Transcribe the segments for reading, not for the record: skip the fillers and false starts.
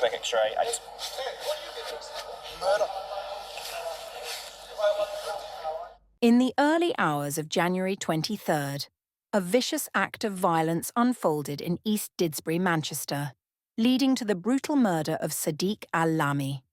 Quebec X-ray 8. Murder. In the early hours of January 23rd, a vicious act of violence unfolded in East Didsbury, Manchester, leading to the brutal murder of Sadiq al-Lami.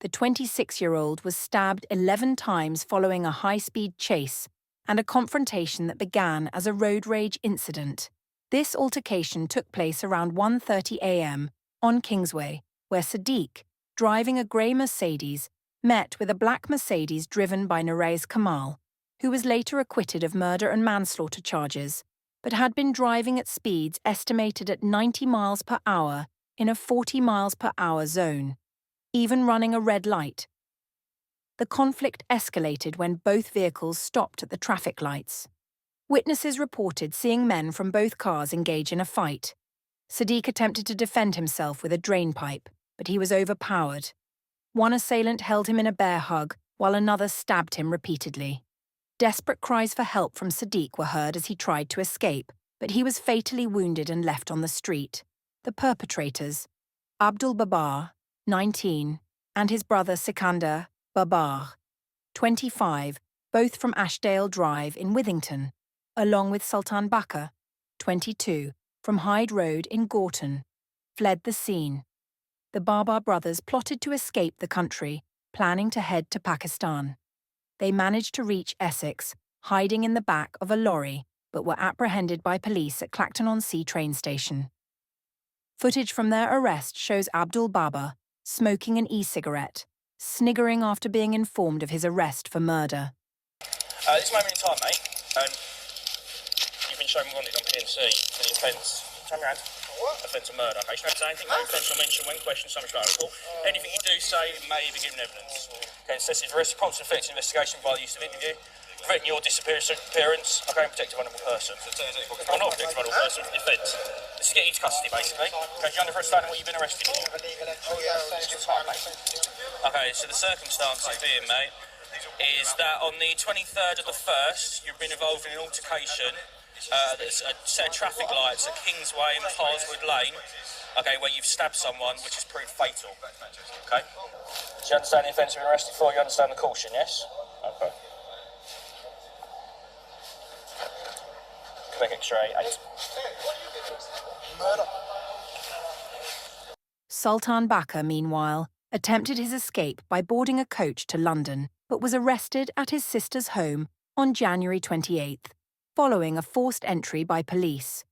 The 26-year-old was stabbed 11 times following a high-speed chase and a confrontation that began as a road rage incident. This altercation took place around 1:30 a.m. on Kingsway, where Sadiq, driving a grey Mercedes, met with a black Mercedes driven by Narez Kamal, who was later acquitted of murder and manslaughter charges, but had been driving at speeds estimated at 90 miles per hour in a 40 miles per hour zone, even running a red light. The conflict escalated when both vehicles stopped at the traffic lights. Witnesses reported seeing men from both cars engage in a fight. Sadiq attempted to defend himself with a drain pipe, but he was overpowered. One assailant held him in a bear hug, while another stabbed him repeatedly. Desperate cries for help from Sadiq were heard as he tried to escape, but he was fatally wounded and left on the street. The perpetrators, Abdul Babar, 19, and his brother Sikandar Babar, 25, both from Ashdale Drive in Withington, along with Sultan Bakr, 22, from Hyde Road in Gorton, fled the scene. The Babar brothers plotted to escape the country, planning to head to Pakistan. They managed to reach Essex, hiding in the back of a lorry, but were apprehended by police at Clacton-on-Sea train station. Footage from their arrest shows Abdul Babar smoking an e-cigarette, sniggering after being informed of his arrest for murder. This moment in time, mate, you've been shown wanted on PNC for the offence. Turn around. What? Offence of murder. Okay, you don't have to say anything, no offence or mention when questioned, summary report. Anything you do say may be given evidence. Okay, necessity for response to effective investigation by the use of interview. Preventing your disappearance, okay, and protect a vulnerable person. Well, not protect a vulnerable person, defence. This is to get you to custody, basically. Okay, you're under arrest what you've been arrested for. Okay, so the circumstances being, mate, is that on the 23rd of the 1st, you've been involved in an altercation. There's a set of traffic lights at Kingsway and Parswood Lane, okay, where you've stabbed someone, which has proved fatal. Okay? Do you understand the offence you've been arrested for? You understand the caution, yes? Okay. Quebec X-ray 8. Murder. Sultan Bakr, meanwhile, attempted his escape by boarding a coach to London, but was arrested at his sister's home on January 28th, following a forced entry by police.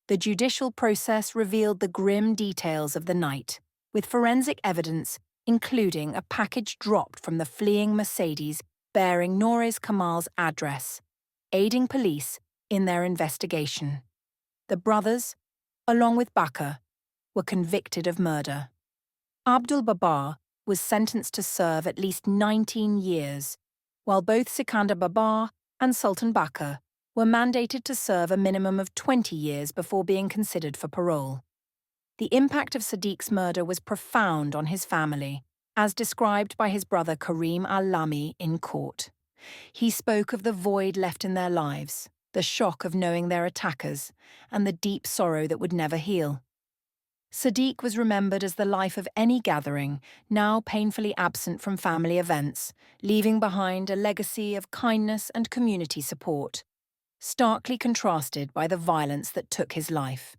The judicial process revealed the grim details of the night, with forensic evidence including a package dropped from the fleeing Mercedes bearing Narez Kamal's address, aiding police in their investigation. The brothers, along with Bakr, were convicted of murder. Abdul Babar was sentenced to serve at least 19 years, while both Sikandar Babar and Sultan Bakr were mandated to serve a minimum of 20 years before being considered for parole. The impact of Sadiq's murder was profound on his family, as described by his brother Karim al-Lami in court. He spoke of the void left in their lives, the shock of knowing their attackers, and the deep sorrow that would never heal. Sadiq was remembered as the life of any gathering, now painfully absent from family events, leaving behind a legacy of kindness and community support, starkly contrasted by the violence that took his life.